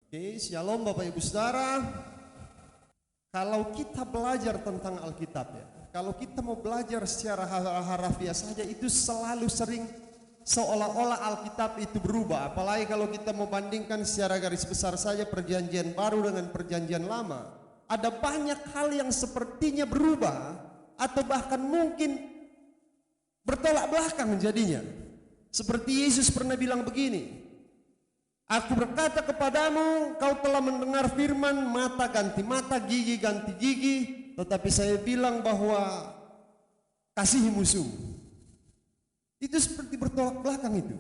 Oke, shalom Bapak Ibu Saudara. Kalau kita belajar tentang Alkitab ya, kalau kita mau belajar secara harafiah saja itu selalu sering seolah-olah Alkitab itu berubah. Apalagi kalau kita mau bandingkan secara garis besar saja Perjanjian Baru dengan Perjanjian Lama. Ada banyak hal yang sepertinya berubah atau bahkan mungkin bertolak belakang jadinya. Seperti Yesus pernah bilang begini, "Aku berkata kepadamu, kau telah mendengar firman, mata ganti mata, gigi ganti gigi. Tetapi saya bilang bahwa kasihi musuh." Itu seperti bertolak belakang itu.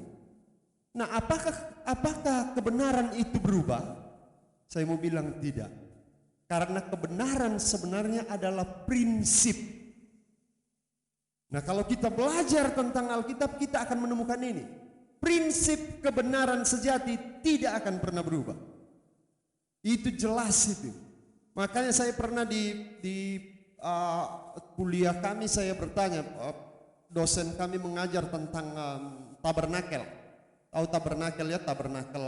Nah, apakah kebenaran itu berubah? Saya mau bilang tidak. Karena kebenaran sebenarnya adalah prinsip. Nah, kalau kita belajar tentang Alkitab, kita akan menemukan ini. Prinsip kebenaran sejati tidak akan pernah berubah. Itu jelas itu. Makanya saya pernah di kuliah kami saya bertanya, dosen kami mengajar tentang tabernakel. Tahu tabernakel ya, tabernakel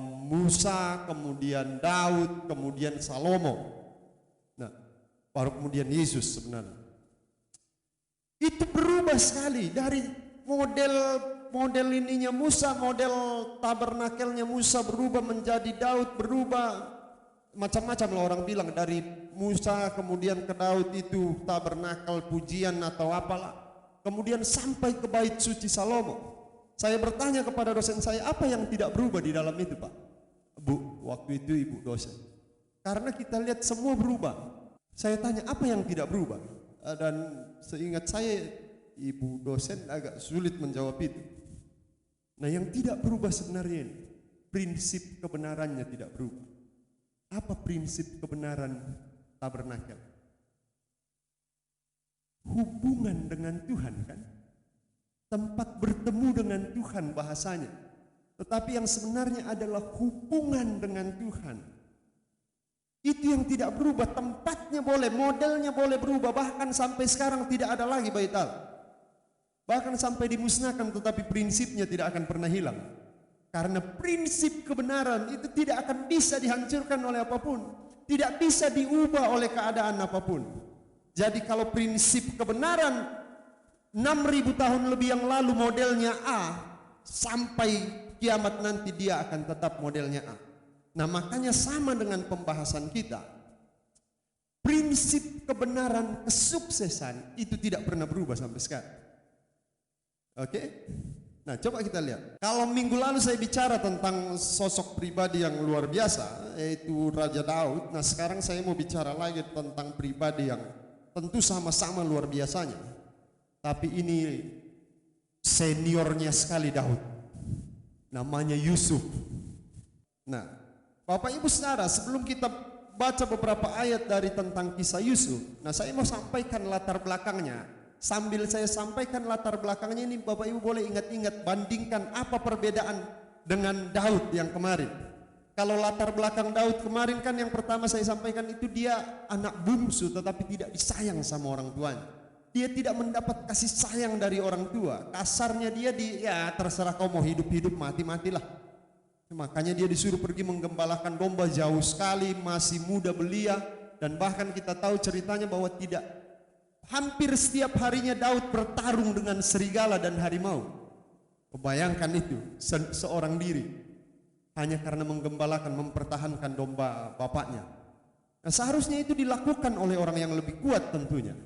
Musa, kemudian Daud, kemudian Salomo. Nah, baru kemudian Yesus sebenarnya. Itu berubah sekali dari model ininya Musa, model tabernakelnya Musa berubah menjadi Daud, berubah macam-macam lah orang bilang, dari Musa kemudian ke Daud itu tabernakel pujian atau apalah, kemudian sampai ke bait suci Salomo. Saya bertanya kepada dosen saya, apa yang tidak berubah di dalam itu, Pak? Bu, waktu itu Ibu dosen, karena kita lihat semua berubah. Saya tanya, apa yang tidak berubah? Dan seingat saya Ibu dosen agak sulit menjawab itu. Nah, yang tidak berubah sebenarnya ini, prinsip kebenarannya tidak berubah. Apa prinsip kebenaran tabernakel? Hubungan dengan Tuhan kan? Tempat bertemu dengan Tuhan bahasanya. Tetapi yang sebenarnya adalah hubungan dengan Tuhan. Itu yang tidak berubah. Tempatnya boleh, modelnya boleh berubah. Bahkan sampai sekarang tidak ada lagi bait Allah. Bahkan sampai dimusnahkan, tetapi prinsipnya tidak akan pernah hilang. Karena prinsip kebenaran itu tidak akan bisa dihancurkan oleh apapun. Tidak bisa diubah oleh keadaan apapun. Jadi kalau prinsip kebenaran 6.000 tahun lebih yang lalu modelnya A, sampai kiamat nanti dia akan tetap modelnya A. Nah, makanya sama dengan pembahasan kita. Prinsip kebenaran kesuksesan itu tidak pernah berubah sampai sekarang. Oke? Nah, coba kita lihat. Kalau minggu lalu saya bicara tentang sosok pribadi yang luar biasa, yaitu Raja Daud. Nah, sekarang saya mau bicara lagi tentang pribadi yang tentu sama-sama luar biasanya. Tapi ini seniornya sekali Daud. Namanya Yusuf. Nah, Bapak Ibu Saudara, sebelum kita baca beberapa ayat dari tentang kisah Yusuf, nah saya mau sampaikan latar belakangnya. Sambil saya sampaikan latar belakangnya ini, Bapak Ibu boleh ingat-ingat, bandingkan apa perbedaan dengan Daud yang kemarin. Kalau latar belakang Daud kemarin kan yang pertama saya sampaikan itu dia anak bungsu tetapi tidak disayang sama orang tuanya. Dia tidak mendapat kasih sayang dari orang tua. Kasarnya dia ya terserah kau mau hidup-hidup, mati-matilah. Makanya dia disuruh pergi menggembalakan domba jauh sekali, masih muda belia. Dan bahkan kita tahu ceritanya bahwa hampir setiap harinya Daud bertarung dengan serigala dan harimau. Bayangkan itu, seorang diri. Hanya karena menggembalakan, mempertahankan domba bapaknya. Nah, seharusnya itu dilakukan oleh orang yang lebih kuat tentunya.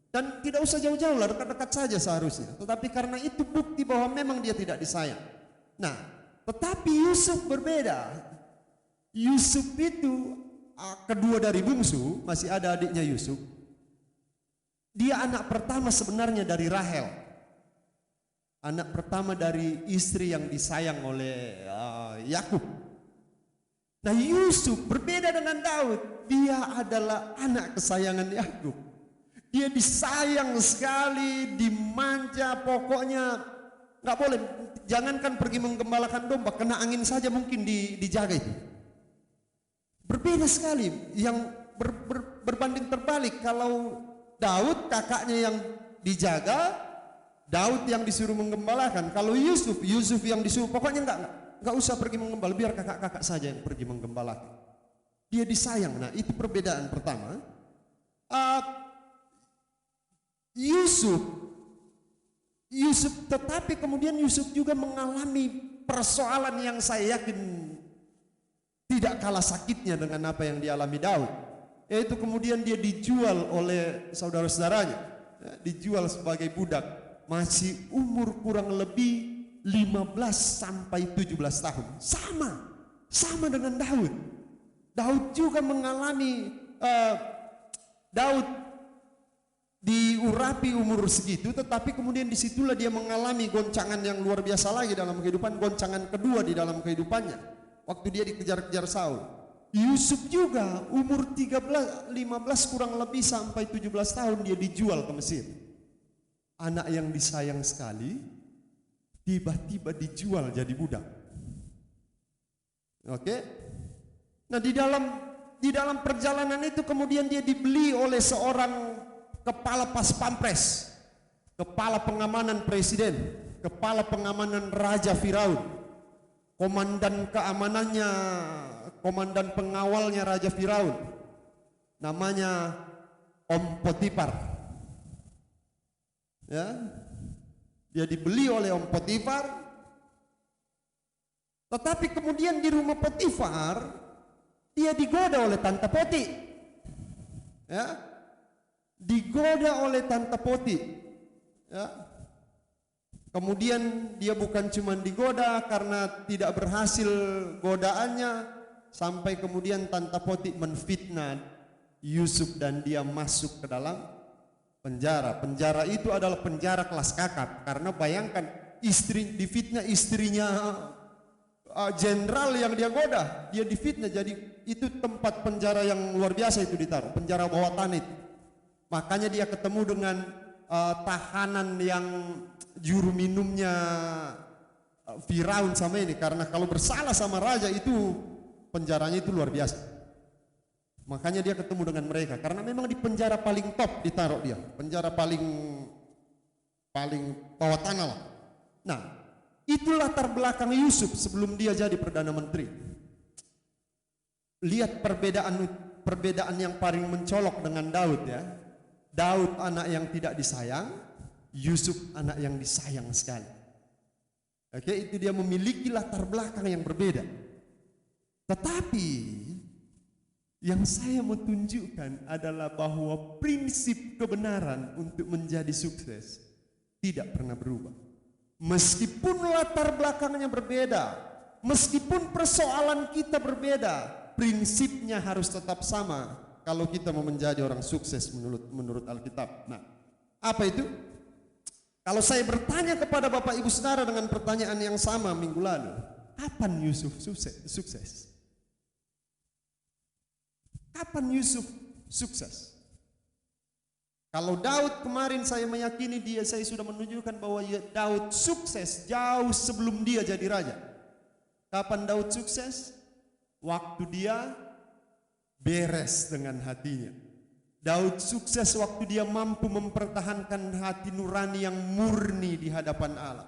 Dan tidak usah jauh-jauh lah, dekat-dekat saja seharusnya. Tetapi karena itu bukti bahwa memang dia tidak disayang. Nah, tetapi Yusuf berbeda. Yusuf itu kedua dari bungsu, masih ada adiknya Yusuf. Dia anak pertama sebenarnya dari Rahel. Anak pertama dari istri yang disayang oleh Yakub. Nah, Yusuf berbeda dengan Daud. Dia adalah anak kesayangan Yakub. Dia disayang sekali, dimanja, pokoknya nggak boleh. Jangankan pergi menggembalakan domba, kena angin saja mungkin dijaga itu. Berbeda sekali. Yang berbanding terbalik, kalau Daud kakaknya yang dijaga, Daud yang disuruh menggembalakan. Kalau Yusuf yang disuruh, pokoknya nggak usah pergi menggembala, biar kakak-kakak saja yang pergi menggembalakan. Dia disayang. Nah, itu perbedaan pertama. Yusuf, tetapi kemudian Yusuf juga mengalami persoalan yang saya yakin tidak kalah sakitnya dengan apa yang dialami Daud. Yaitu kemudian dia dijual oleh saudara-saudaranya, ya, dijual sebagai budak, masih umur kurang lebih 15 sampai 17 tahun. Sama dengan Daud. Daud juga mengalami Daud diurapi umur segitu, tetapi kemudian disitulah dia mengalami goncangan yang luar biasa lagi dalam kehidupan, goncangan kedua di dalam kehidupannya, waktu dia dikejar-kejar Saul. Yusuf juga umur 15 kurang lebih sampai 17 tahun dia dijual ke Mesir. Anak yang disayang sekali, tiba-tiba dijual jadi budak. Oke? Nah, di dalam perjalanan itu kemudian dia dibeli oleh seorang kepala pas pampres, kepala pengamanan presiden, kepala pengamanan Raja Firaun, komandan keamanannya, komandan pengawalnya Raja Firaun, namanya Om Potifar. Ya, dia dibeli oleh Om Potifar, tetapi kemudian di rumah Potifar dia digoda oleh Tante Poti. Ya, digoda oleh Tante Poti. Ya. Kemudian dia bukan cuma digoda karena tidak berhasil godaannya, sampai kemudian Tante Poti menfitnah Yusuf dan dia masuk ke dalam penjara. Penjara itu adalah penjara kelas kakap, karena bayangkan difitnah istrinya jenderal yang dia goda, dia difitnah. Jadi itu tempat penjara yang luar biasa itu ditaruh, penjara bawah tanah itu. Makanya dia ketemu dengan tahanan yang juru minumnya Firaun sama ini, karena kalau bersalah sama raja itu penjaranya itu luar biasa. Makanya dia ketemu dengan mereka, karena memang di penjara paling top ditaruh dia, penjara paling bawah tanah lah. Nah, itu latar belakang Yusuf sebelum dia jadi Perdana Menteri. Lihat perbedaan yang paling mencolok dengan Daud, ya. Daud anak yang tidak disayang, Yusuf anak yang disayang sekali. Oke, itu dia memiliki latar belakang yang berbeda. Tetapi yang saya mau tunjukkan adalah bahwa prinsip kebenaran untuk menjadi sukses tidak pernah berubah. Meskipun latar belakangnya berbeda, meskipun persoalan kita berbeda, prinsipnya harus tetap sama kalau kita mau menjadi orang sukses menurut Alkitab. Nah, apa itu? Kalau saya bertanya kepada Bapak Ibu Saudara dengan pertanyaan yang sama minggu lalu, kapan Yusuf sukses? Kapan Yusuf sukses? Kalau Daud kemarin saya meyakini saya sudah menunjukkan bahwa Daud sukses jauh sebelum dia jadi raja. Kapan Daud sukses? Waktu dia beres dengan hatinya. Daud sukses waktu dia mampu mempertahankan hati nurani yang murni di hadapan Allah.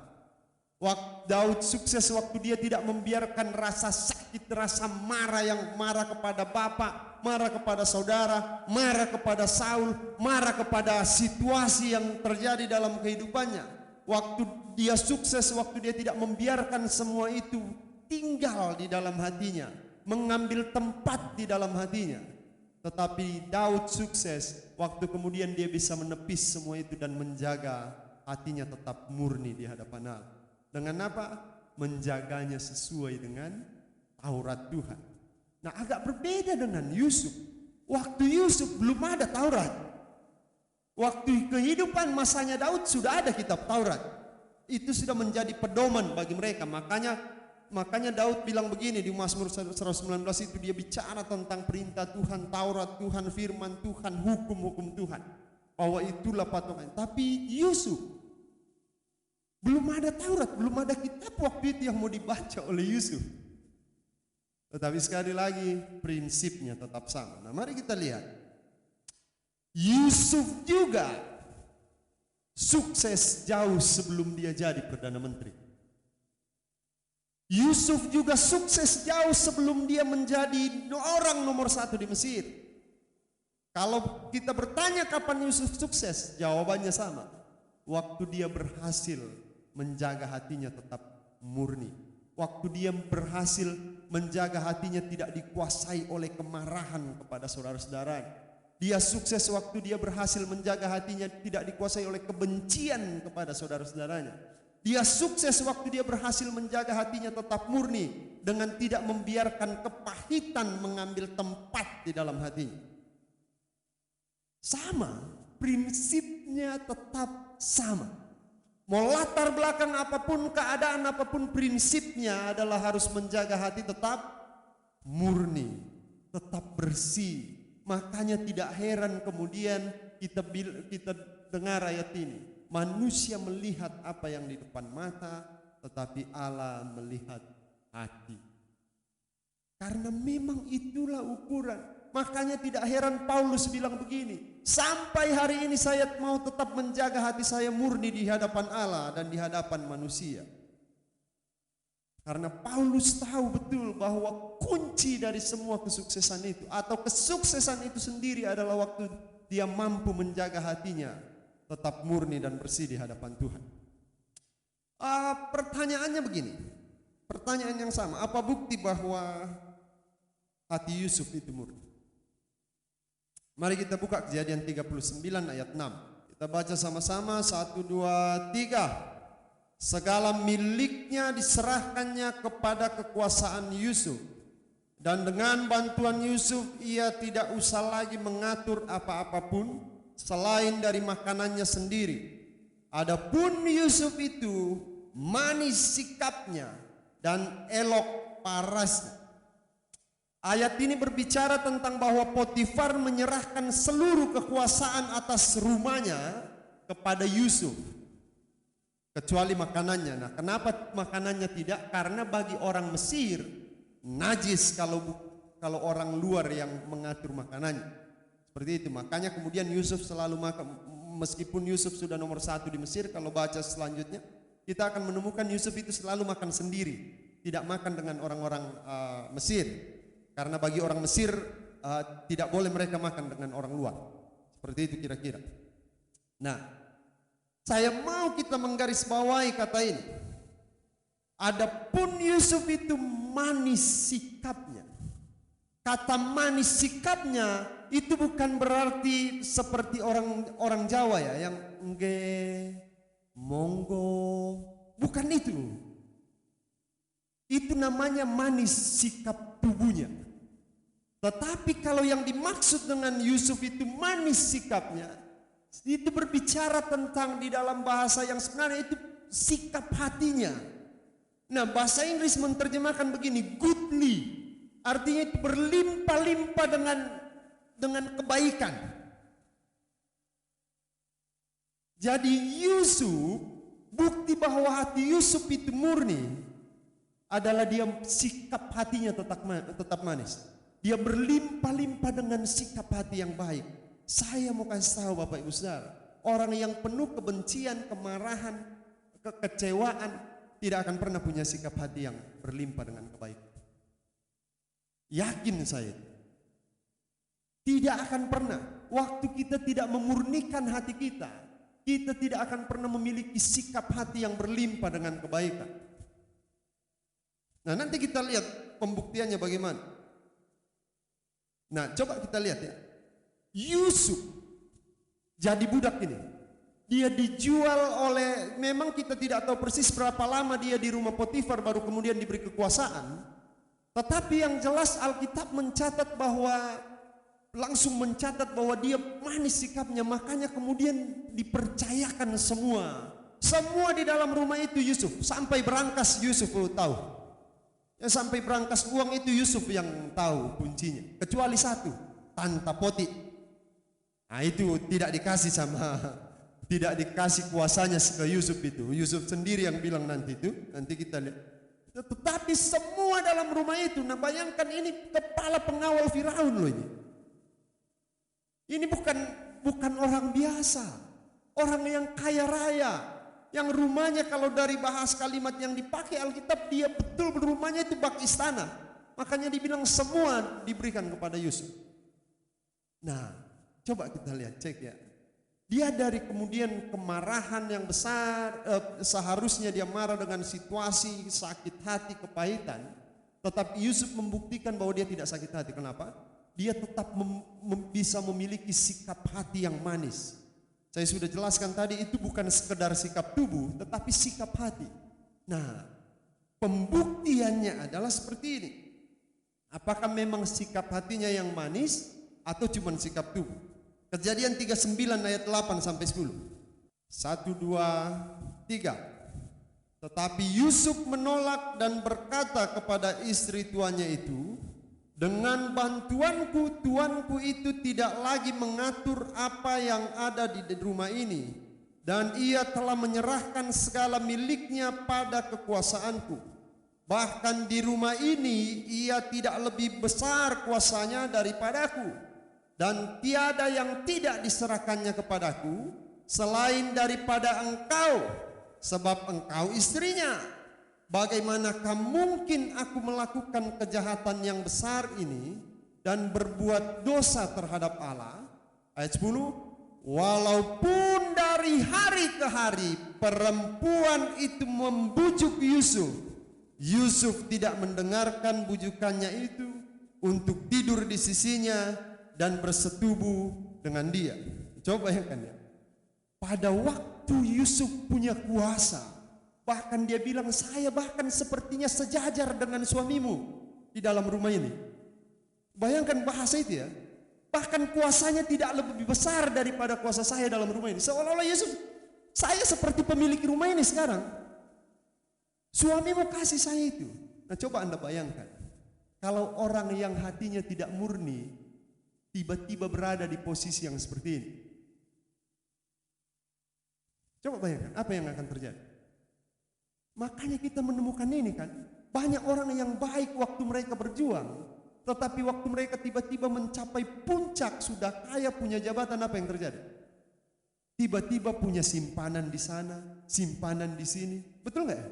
Daud sukses waktu dia tidak membiarkan rasa sakit, rasa marah yang marah kepada bapak, marah kepada saudara, marah kepada Saul, marah kepada situasi yang terjadi dalam kehidupannya. Waktu dia sukses, waktu dia tidak membiarkan semua itu tinggal di dalam hatinya, mengambil tempat di dalam hatinya. Tetapi Daud sukses waktu kemudian dia bisa menepis semua itu dan menjaga hatinya tetap murni di hadapan Allah. Dengan apa? Menjaganya sesuai dengan Taurat Tuhan. Nah, agak berbeda dengan Yusuf. Waktu Yusuf belum ada Taurat. Waktu kehidupan masanya Daud sudah ada kitab Taurat. Itu sudah menjadi pedoman bagi mereka. Makanya Daud bilang begini di Mazmur 119 itu, dia bicara tentang perintah Tuhan, Taurat Tuhan, firman Tuhan, hukum-hukum Tuhan. Bahwa itulah patokan. Tapi Yusuf belum ada Taurat, belum ada kitab waktu itu yang mau dibaca oleh Yusuf. Tetapi sekali lagi prinsipnya tetap sama. Nah, mari kita lihat. Yusuf juga sukses jauh sebelum dia jadi Perdana Menteri. Yusuf juga sukses jauh sebelum dia menjadi orang nomor satu di Mesir. Kalau kita bertanya kapan Yusuf sukses, jawabannya sama. Waktu dia berhasil menjaga hatinya tetap murni. Waktu dia berhasil menjaga hatinya tidak dikuasai oleh kemarahan kepada saudara-saudara. Dia sukses waktu dia berhasil menjaga hatinya tidak dikuasai oleh kebencian kepada saudara-saudaranya. Dia sukses waktu dia berhasil menjaga hatinya tetap murni dengan tidak membiarkan kepahitan mengambil tempat di dalam hatinya. Sama, prinsipnya tetap sama. Mau latar belakang apapun, keadaan apapun, prinsipnya adalah harus menjaga hati tetap murni, tetap bersih. Makanya tidak heran kemudian kita dengar ayat ini. Manusia melihat apa yang di depan mata, tetapi Allah melihat hati. Karena memang itulah ukuran. Makanya tidak heran Paulus bilang begini, sampai hari ini saya mau tetap menjaga hati saya murni di hadapan Allah dan di hadapan manusia. Karena Paulus tahu betul bahwa kunci dari semua kesuksesan itu atau kesuksesan itu sendiri adalah waktu dia mampu menjaga hatinya tetap murni dan bersih di hadapan Tuhan. Pertanyaannya begini, pertanyaan yang sama, apa bukti bahwa hati Yusuf itu murni? Mari kita buka Kejadian 39 ayat 6. Kita baca sama-sama, 1, 2, 3. Segala miliknya diserahkannya kepada kekuasaan Yusuf, dan dengan bantuan Yusuf ia tidak usah lagi mengatur apa-apapun selain dari makanannya sendiri. Adapun Yusuf itu manis sikapnya dan elok parasnya. Ayat ini berbicara tentang bahwa Potifar menyerahkan seluruh kekuasaan atas rumahnya kepada Yusuf, kecuali makanannya. Nah, kenapa makanannya tidak? Karena bagi orang Mesir najis kalau orang luar yang mengatur makanannya. Seperti itu, makanya kemudian Yusuf selalu makan, meskipun Yusuf sudah nomor satu di Mesir, kalau baca selanjutnya kita akan menemukan Yusuf itu selalu makan sendiri, tidak makan dengan orang-orang Mesir, karena bagi orang Mesir tidak boleh mereka makan dengan orang luar, seperti itu kira-kira. Nah, saya mau kita menggarisbawahi kata ini. Adapun Yusuf itu manis sikapnya. Kata manis sikapnya itu bukan berarti seperti orang Jawa ya, yang nge, monggo, bukan itu. Itu namanya manis sikap tubuhnya. Tetapi kalau yang dimaksud dengan Yusuf itu manis sikapnya, itu berbicara tentang di dalam bahasa yang sebenarnya itu sikap hatinya. Nah, bahasa Inggris menerjemahkan begini, goodly. Artinya itu berlimpah-limpah dengan kebaikan. Jadi Yusuf, bukti bahwa hati Yusuf itu murni adalah dia sikap hatinya tetap manis. Dia berlimpah-limpah dengan sikap hati yang baik. Saya mau kasih tahu Bapak Ibu Saudara, orang yang penuh kebencian, kemarahan, kekecewaan tidak akan pernah punya sikap hati yang berlimpah dengan kebaikan. Yakin saya, tidak akan pernah. Waktu kita tidak memurnikan hati kita, kita tidak akan pernah memiliki sikap hati yang berlimpah dengan kebaikan. Nah, nanti kita lihat pembuktiannya bagaimana. Nah, coba kita lihat ya. Yusuf jadi budak ini. Dia dijual oleh, memang kita tidak tahu persis berapa lama dia di rumah Potifar baru kemudian diberi kekuasaan. Tetapi yang jelas Alkitab langsung mencatat bahwa dia manis sikapnya, makanya kemudian dipercayakan semua di dalam rumah itu Yusuf, sampai berangkas Yusuf tahu. Ya, sampai berangkas uang itu Yusuf yang tahu kuncinya, kecuali satu, Tante Poti. Nah, itu tidak dikasih kuasanya ke Yusuf itu. Yusuf sendiri yang bilang nanti kita lihat. Tetapi semua dalam rumah itu, nah bayangkan ini kepala pengawal Firaun loh ini. Ini bukan orang biasa, orang yang kaya raya, yang rumahnya kalau dari bahas kalimat yang dipakai Alkitab, dia betul rumahnya itu bak istana. Makanya dibilang semua diberikan kepada Yusuf. Nah, coba kita lihat, cek ya. Dia dari kemudian kemarahan yang besar, seharusnya dia marah dengan situasi, sakit hati, kepahitan. Tetapi Yusuf membuktikan bahwa dia tidak sakit hati. Kenapa? Dia tetap bisa memiliki sikap hati yang manis. Saya sudah jelaskan tadi, itu bukan sekedar sikap tubuh, tetapi sikap hati. Nah, pembuktiannya adalah seperti ini. Apakah memang sikap hatinya yang manis atau cuma sikap tubuh? Kejadian 39 ayat 8 sampai 10. 1, 2, 3. Tetapi Yusuf menolak dan berkata kepada istri tuannya itu, dengan bantuanku, tuanku itu tidak lagi mengatur apa yang ada di rumah ini, dan ia telah menyerahkan segala miliknya pada kekuasaanku. Bahkan di rumah ini ia tidak lebih besar kuasanya daripadaku. Dan tiada yang tidak diserahkannya kepadaku selain daripada engkau, sebab engkau istrinya. Bagaimanakah mungkin aku melakukan kejahatan yang besar ini dan berbuat dosa terhadap Allah? Ayat 10. Walaupun dari hari ke hari perempuan itu membujuk Yusuf, Yusuf tidak mendengarkan bujukannya itu untuk tidur di sisinya dan bersetubuh dengan dia. Coba bayangkan ya. Pada waktu Yusuf punya kuasa, bahkan dia bilang, saya bahkan sepertinya sejajar dengan suamimu di dalam rumah ini. Bayangkan bahasa itu ya. Bahkan kuasanya tidak lebih besar daripada kuasa saya dalam rumah ini. Seolah-olah Yusuf, saya seperti pemilik rumah ini sekarang. Suamimu kasih saya itu. Nah, coba Anda bayangkan, kalau orang yang hatinya tidak murni tiba-tiba berada di posisi yang seperti ini. Coba bayangkan apa yang akan terjadi. Makanya kita menemukan ini kan. Banyak orang yang baik waktu mereka berjuang, tetapi waktu mereka tiba-tiba mencapai puncak, sudah kaya, punya jabatan, apa yang terjadi? Tiba-tiba punya simpanan di sana, simpanan di sini. Betul nggak?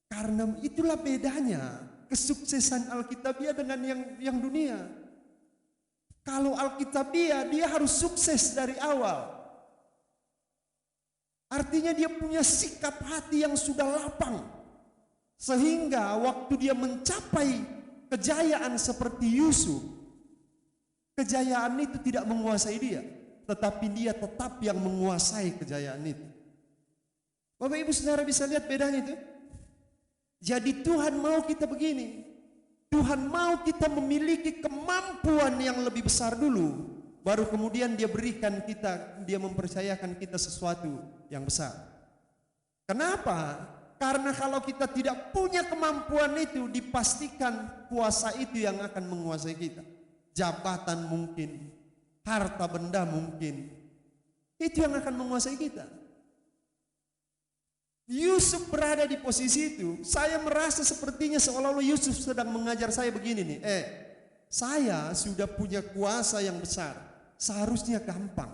Karena itulah bedanya kesuksesan Alkitabiah dengan yang dunia. Kalau Alkitabiah, dia harus sukses dari awal. Artinya dia punya sikap hati yang sudah lapang. Sehingga waktu dia mencapai kejayaan seperti Yusuf, kejayaan itu tidak menguasai dia, tetapi dia tetap yang menguasai kejayaan itu. Bapak Ibu Saudara bisa lihat bedanya itu? Jadi Tuhan mau kita begini. Tuhan mau kita memiliki kemampuan yang lebih besar dulu, baru kemudian dia berikan kita, dia mempercayakan kita sesuatu yang besar. Kenapa? Karena kalau kita tidak punya kemampuan itu, dipastikan kuasa itu yang akan menguasai kita. Jabatan mungkin, harta benda mungkin, itu yang akan menguasai kita. Yusuf berada di posisi itu. Saya merasa sepertinya seolah-olah Yusuf sedang mengajar saya begini nih. Saya sudah punya kuasa yang besar. Seharusnya gampang.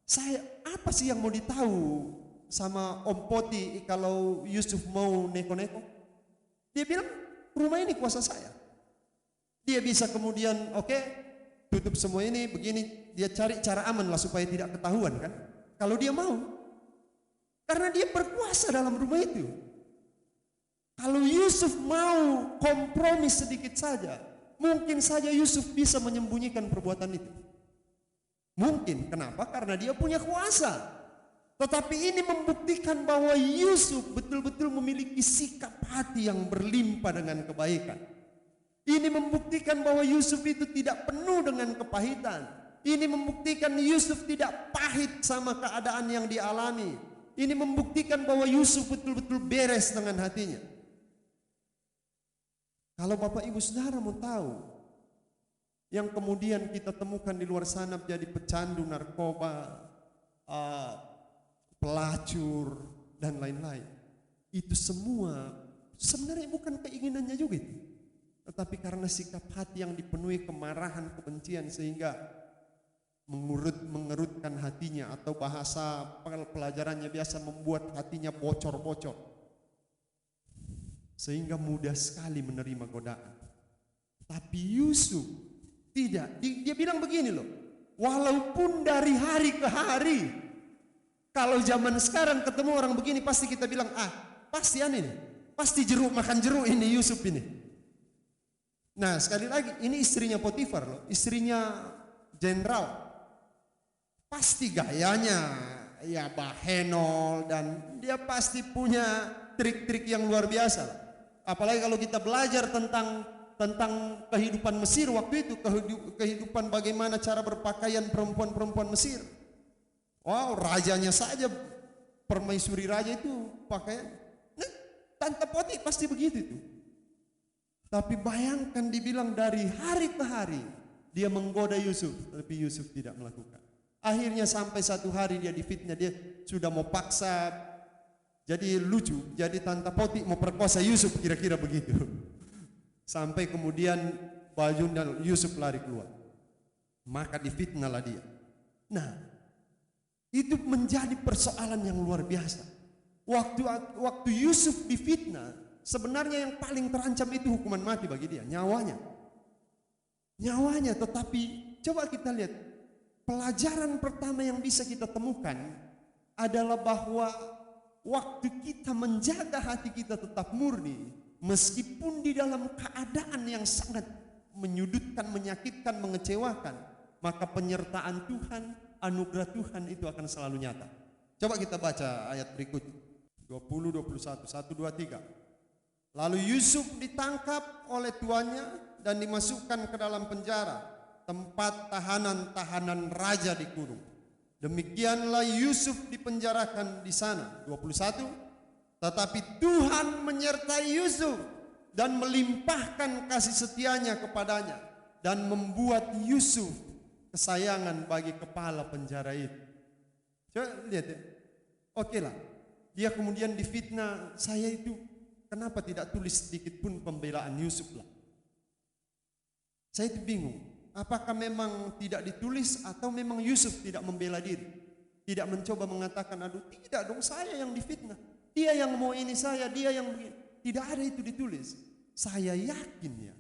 Saya apa sih yang mau ditahu sama Om Poti kalau Yusuf mau neko-neko? Dia bilang rumah ini kuasa saya. Dia bisa kemudian tutup semua ini begini. Dia cari cara aman lah supaya tidak ketahuan kan. Kalau dia mau. Karena dia berkuasa dalam rumah itu. Kalau Yusuf mau kompromi sedikit saja, mungkin saja Yusuf bisa menyembunyikan perbuatan itu. Mungkin, kenapa? Karena dia punya kuasa. Tetapi ini membuktikan bahwa Yusuf betul-betul memiliki sikap hati yang berlimpah dengan kebaikan. Ini membuktikan bahwa Yusuf itu tidak penuh dengan kepahitan. Ini membuktikan Yusuf tidak pahit sama keadaan yang dialami. Ini membuktikan bahwa Yusuf betul-betul beres dengan hatinya. Kalau Bapak Ibu Saudara mau tahu, yang kemudian kita temukan di luar sana jadi pecandu narkoba, pelacur, dan lain-lain. Itu semua sebenarnya bukan keinginannya juga itu. Tetapi karena sikap hati yang dipenuhi kemarahan, kebencian, sehingga mengerutkan hatinya, atau bahasa pelajarannya biasa membuat hatinya bocor-bocor, sehingga mudah sekali menerima godaan. Tapi Yusuf tidak, dia bilang begini loh, walaupun dari hari ke hari. Kalau zaman sekarang ketemu orang begini pasti kita bilang, pasti aneh nih, pasti jeruk, makan jeruk ini Yusuf ini. Nah sekali lagi, ini istrinya Potifar loh, istrinya jenderal. Pasti gayanya ya bahenol, dan dia pasti punya trik-trik yang luar biasa. Apalagi kalau kita belajar tentang kehidupan Mesir waktu itu, kehidupan bagaimana cara berpakaian perempuan-perempuan Mesir. Wow, rajanya saja, permaisuri raja itu pakaian. Nah, Tante Poti pasti begitu itu. Tapi bayangkan, dibilang dari hari ke hari dia menggoda Yusuf, tapi Yusuf tidak melakukan. Akhirnya sampai satu hari dia difitnah, dia sudah mau paksa. Jadi lucu, jadi Tante Poti mau perkosa Yusuf, kira-kira begitu. Sampai kemudian baju Yusuf lari keluar. Maka difitnahlah dia. Nah, itu menjadi persoalan yang luar biasa. Waktu Yusuf difitnah, sebenarnya yang paling terancam itu hukuman mati bagi dia, nyawanya. Tetapi coba kita lihat, pelajaran pertama yang bisa kita temukan adalah bahwa waktu kita menjaga hati kita tetap murni, meskipun di dalam keadaan yang sangat menyudutkan, menyakitkan, mengecewakan, maka penyertaan Tuhan, anugerah Tuhan itu akan selalu nyata. Coba kita baca ayat berikut 20, 21, 1, 2, 3. Lalu Yusuf ditangkap oleh tuannya dan dimasukkan ke dalam penjara, tempat tahanan-tahanan raja dikurung. Demikianlah Yusuf dipenjarakan di sana. 21. Tetapi Tuhan menyertai Yusuf dan melimpahkan kasih setianya kepadanya, dan membuat Yusuf kesayangan bagi kepala penjara itu. Coba lihat ya. Oke lah, dia kemudian difitnah. Saya itu kenapa tidak tulis sedikit pun pembelaan Yusuf lah. Saya itu bingung, apakah memang tidak ditulis atau memang Yusuf tidak membela diri, tidak mencoba mengatakan, aduh tidak dong, saya yang difitnah, dia yang mau ini saya, dia yang begini. Tidak ada itu ditulis. Saya yakin ya,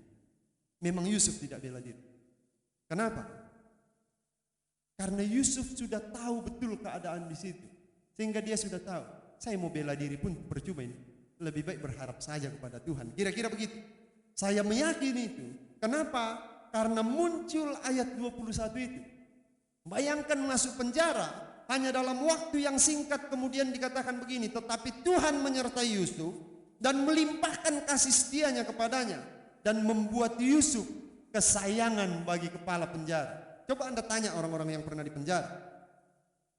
memang Yusuf tidak bela diri. Kenapa? Karena Yusuf sudah tahu betul keadaan di situ, sehingga dia sudah tahu, saya mau bela diri pun percuma ini. Lebih baik berharap saja kepada Tuhan. Kira-kira begitu. Saya meyakini itu. Kenapa? Karena muncul ayat 21 itu. Bayangkan masuk penjara, hanya dalam waktu yang singkat kemudian dikatakan begini, tetapi Tuhan menyertai Yusuf dan melimpahkan kasih setianya kepadanya, dan membuat Yusuf kesayangan bagi kepala penjara. Coba Anda tanya orang-orang yang pernah di penjara.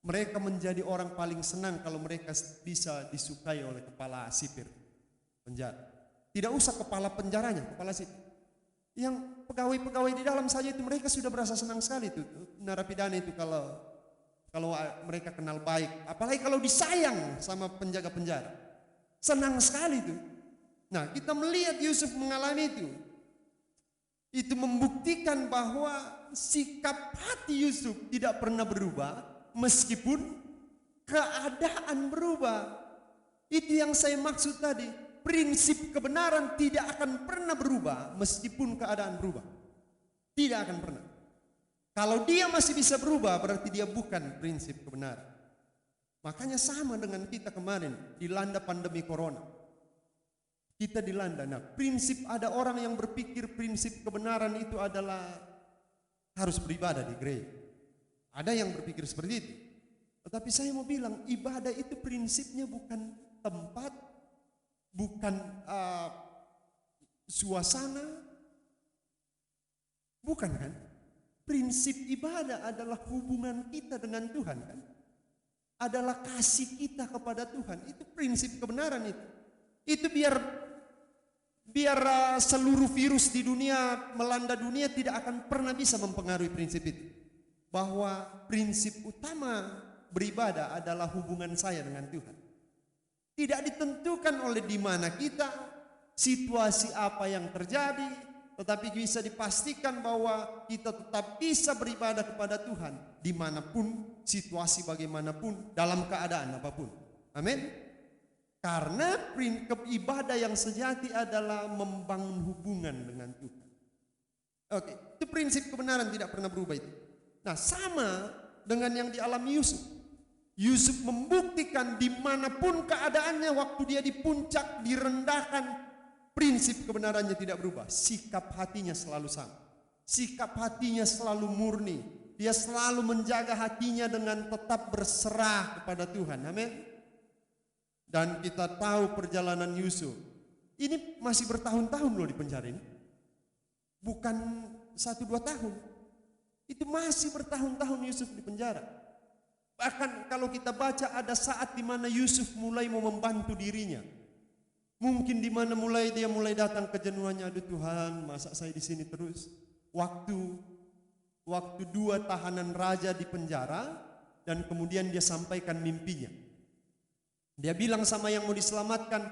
Mereka menjadi orang paling senang kalau mereka bisa disukai oleh kepala sipir penjara. Tidak usah kepala penjaranya, kepala sipir. Yang pegawai-pegawai di dalam saja itu mereka sudah berasa senang sekali itu. Narapidana itu kalau mereka kenal baik, apalagi kalau disayang sama penjaga penjara, senang sekali itu. Nah, kita melihat Yusuf mengalami itu. Itu membuktikan bahwa sikap hati Yusuf tidak pernah berubah meskipun keadaan berubah. Itu yang saya maksud tadi. Prinsip kebenaran tidak akan pernah berubah meskipun keadaan berubah. Tidak akan pernah. Kalau dia masih bisa berubah, berarti dia bukan prinsip kebenaran. Makanya sama dengan kita kemarin dilanda pandemi corona. Kita dilanda. Nah, prinsip, ada orang yang berpikir prinsip kebenaran itu adalah harus beribadah di gereja. Ada yang berpikir seperti itu. Tetapi saya mau bilang, ibadah itu prinsipnya bukan tempat, bukan suasana, bukan kan? Prinsip ibadah adalah hubungan kita dengan Tuhan kan? Adalah kasih kita kepada Tuhan. Itu prinsip kebenaran itu. Itu biar seluruh virus di dunia melanda dunia tidak akan pernah bisa mempengaruhi prinsip itu. Bahwa prinsip utama beribadah adalah hubungan saya dengan Tuhan. Tidak ditentukan oleh di mana kita, situasi apa yang terjadi, tetapi bisa dipastikan bahwa kita tetap bisa beribadah kepada Tuhan dimanapun, situasi bagaimanapun, dalam keadaan apapun. Amin. Karena ibadah yang sejati adalah membangun hubungan dengan Tuhan. Oke, itu prinsip kebenaran tidak pernah berubah itu. Nah, sama dengan yang dialami Yusuf. Yusuf membuktikan dimanapun keadaannya, waktu dia di puncak, direndahkan, prinsip kebenarannya tidak berubah. Sikap hatinya selalu sama. Sikap hatinya selalu murni. Dia selalu menjaga hatinya dengan tetap berserah kepada Tuhan. Amin. Dan kita tahu perjalanan Yusuf. Ini masih bertahun-tahun loh di penjara ini. Bukan 1-2 tahun. Itu masih bertahun-tahun Yusuf di penjara. Bahkan kalau kita baca ada saat di mana Yusuf mulai mau membantu dirinya. Mungkin di mana dia mulai datang kejenuhannya, aduh Tuhan, masa saya di sini terus? Waktu 2 tahanan raja di penjara dan kemudian dia sampaikan mimpinya. Dia bilang sama yang mau diselamatkan,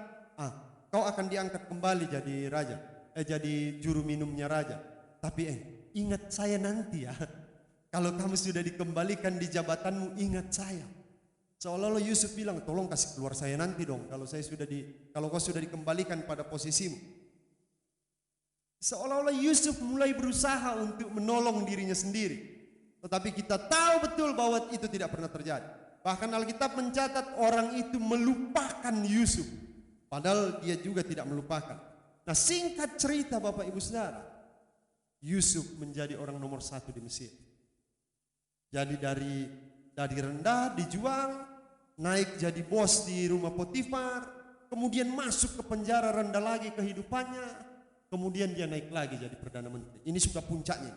kau akan diangkat kembali jadi raja, jadi juru minumnya raja. Tapi ingat saya nanti ya. Kalau kamu sudah dikembalikan di jabatanmu, ingat saya. Seolah-olah Yusuf bilang, tolong kasih keluar saya nanti dong, kalau kau sudah dikembalikan pada posisimu. Seolah-olah Yusuf mulai berusaha untuk menolong dirinya sendiri. Tetapi kita tahu betul bahwa itu tidak pernah terjadi. Bahkan Alkitab mencatat orang itu melupakan Yusuf, padahal dia juga tidak melupakan. Nah, singkat cerita Bapak Ibu Saudara, Yusuf menjadi orang nomor 1 di Mesir. Jadi dari rendah dijual, naik jadi bos di rumah Potifar, kemudian masuk ke penjara, rendah lagi kehidupannya, kemudian dia naik lagi jadi Perdana Menteri. Ini sudah puncaknya.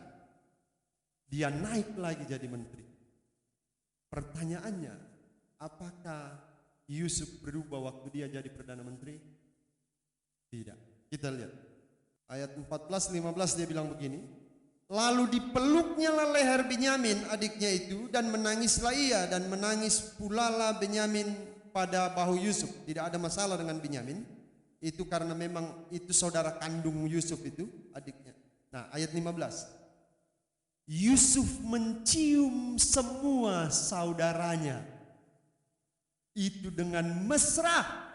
Dia naik lagi jadi menteri. Pertanyaannya, apakah Yusuf berubah waktu dia jadi Perdana Menteri? Tidak. Kita lihat. Ayat 14-15 dia bilang begini. Lalu dipeluknya leher Benyamin adiknya itu dan menangislah ia, dan menangis pula lah Benyamin pada bahu Yusuf. Tidak ada masalah dengan Benyamin. Itu karena memang itu saudara kandung Yusuf itu adiknya. Nah, ayat 15. Yusuf mencium semua saudaranya itu dengan mesra.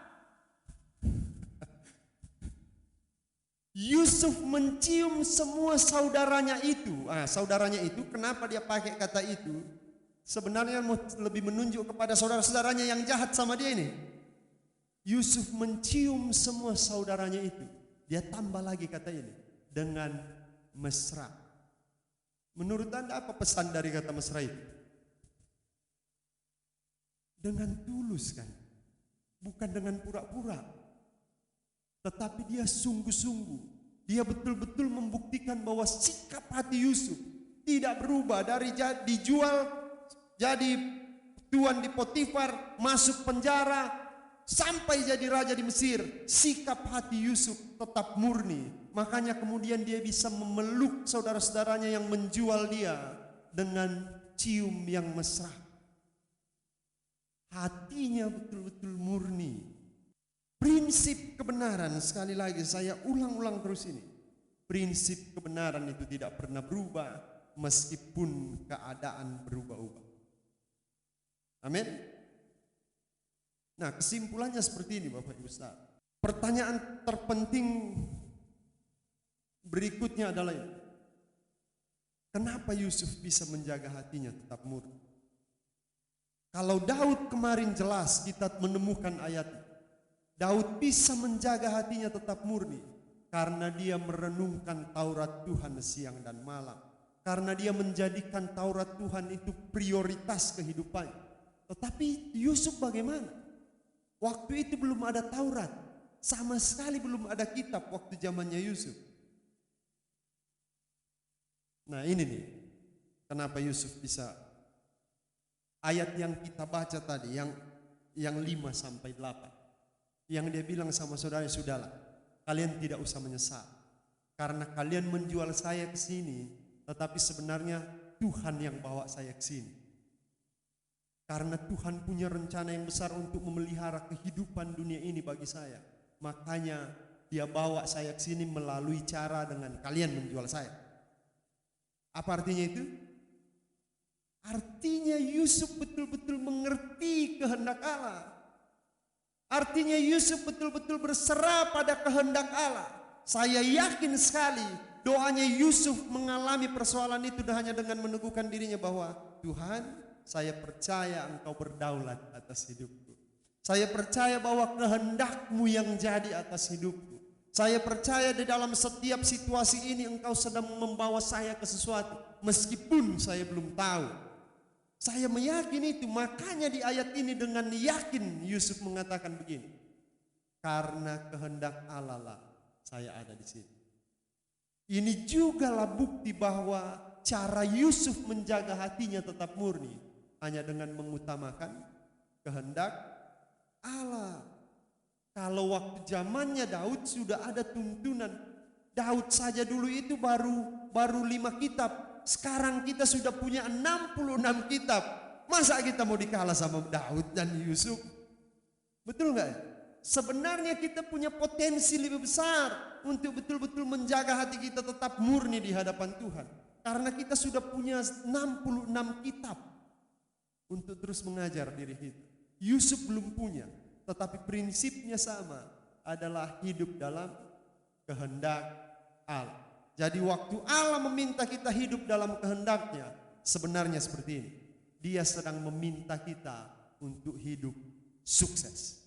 Yusuf mencium semua saudaranya itu. Saudaranya itu, kenapa dia pakai kata itu? Sebenarnya lebih menunjuk kepada saudara-saudaranya yang jahat sama dia ini. Yusuf mencium semua saudaranya itu. Dia tambah lagi kata ini, dengan mesra. Menurut Anda apa pesan dari kata mesra itu? Dengan tulus kan? Bukan dengan pura-pura. Tetapi dia sungguh-sungguh. Dia betul-betul membuktikan bahwa sikap hati Yusuf tidak berubah. Dari dijual jadi tuan di Potifar, masuk penjara, sampai jadi raja di Mesir. Sikap hati Yusuf tetap murni. Makanya kemudian dia bisa memeluk saudara-saudaranya yang menjual dia dengan cium yang mesra. Hatinya betul-betul murni. Prinsip kebenaran, sekali lagi saya ulang-ulang terus ini. Prinsip kebenaran itu tidak pernah berubah meskipun keadaan berubah-ubah. Amin. Nah, kesimpulannya seperti ini Bapak Ibu Saudara. Pertanyaan terpenting berikutnya adalah ini. Kenapa Yusuf bisa menjaga hatinya tetap murni? Kalau Daud kemarin jelas kita menemukan ayat Daud bisa menjaga hatinya tetap murni karena dia merenungkan Taurat Tuhan siang dan malam. Karena dia menjadikan Taurat Tuhan itu prioritas kehidupannya. Tetapi Yusuf bagaimana? Waktu itu belum ada Taurat. Sama sekali belum ada kitab waktu zamannya Yusuf. Nah ini nih, kenapa Yusuf bisa. Ayat yang kita baca tadi, yang 5-8. Yang dia bilang sama saudara, sudahlah, kalian tidak usah menyesal. Karena kalian menjual saya ke sini, tetapi sebenarnya Tuhan yang bawa saya ke sini. Karena Tuhan punya rencana yang besar untuk memelihara kehidupan dunia ini bagi saya. Makanya dia bawa saya ke sini melalui cara dengan kalian menjual saya. Apa artinya itu? Artinya Yusuf betul-betul mengerti kehendak Allah. Artinya Yusuf betul-betul berserah pada kehendak Allah. Saya yakin sekali doanya Yusuf mengalami persoalan itu hanya dengan meneguhkan dirinya bahwa Tuhan, saya percaya Engkau berdaulat atas hidupku. Saya percaya bahwa kehendak-Mu yang jadi atas hidupku. Saya percaya di dalam setiap situasi ini Engkau sedang membawa saya ke sesuatu, meskipun saya belum tahu. Saya meyakini itu, makanya di ayat ini dengan yakin Yusuf mengatakan begini. Karena kehendak Allah lah saya ada di sini. Ini jugalah bukti bahwa cara Yusuf menjaga hatinya tetap murni hanya dengan mengutamakan kehendak Allah. Kalau waktu zamannya Daud sudah ada tuntunan. Daud saja dulu itu baru 5 kitab. Sekarang kita sudah punya 66 kitab. Masa kita mau dikalah sama Daud dan Yusuf? Betul nggak? Sebenarnya kita punya potensi lebih besar untuk betul-betul menjaga hati kita tetap murni di hadapan Tuhan. Karena kita sudah punya 66 kitab untuk terus mengajar diri kita. Yusuf belum punya, tetapi prinsipnya sama, adalah hidup dalam kehendak Allah. Jadi waktu Allah meminta kita hidup dalam kehendaknya, sebenarnya seperti ini. Dia sedang meminta kita untuk hidup sukses.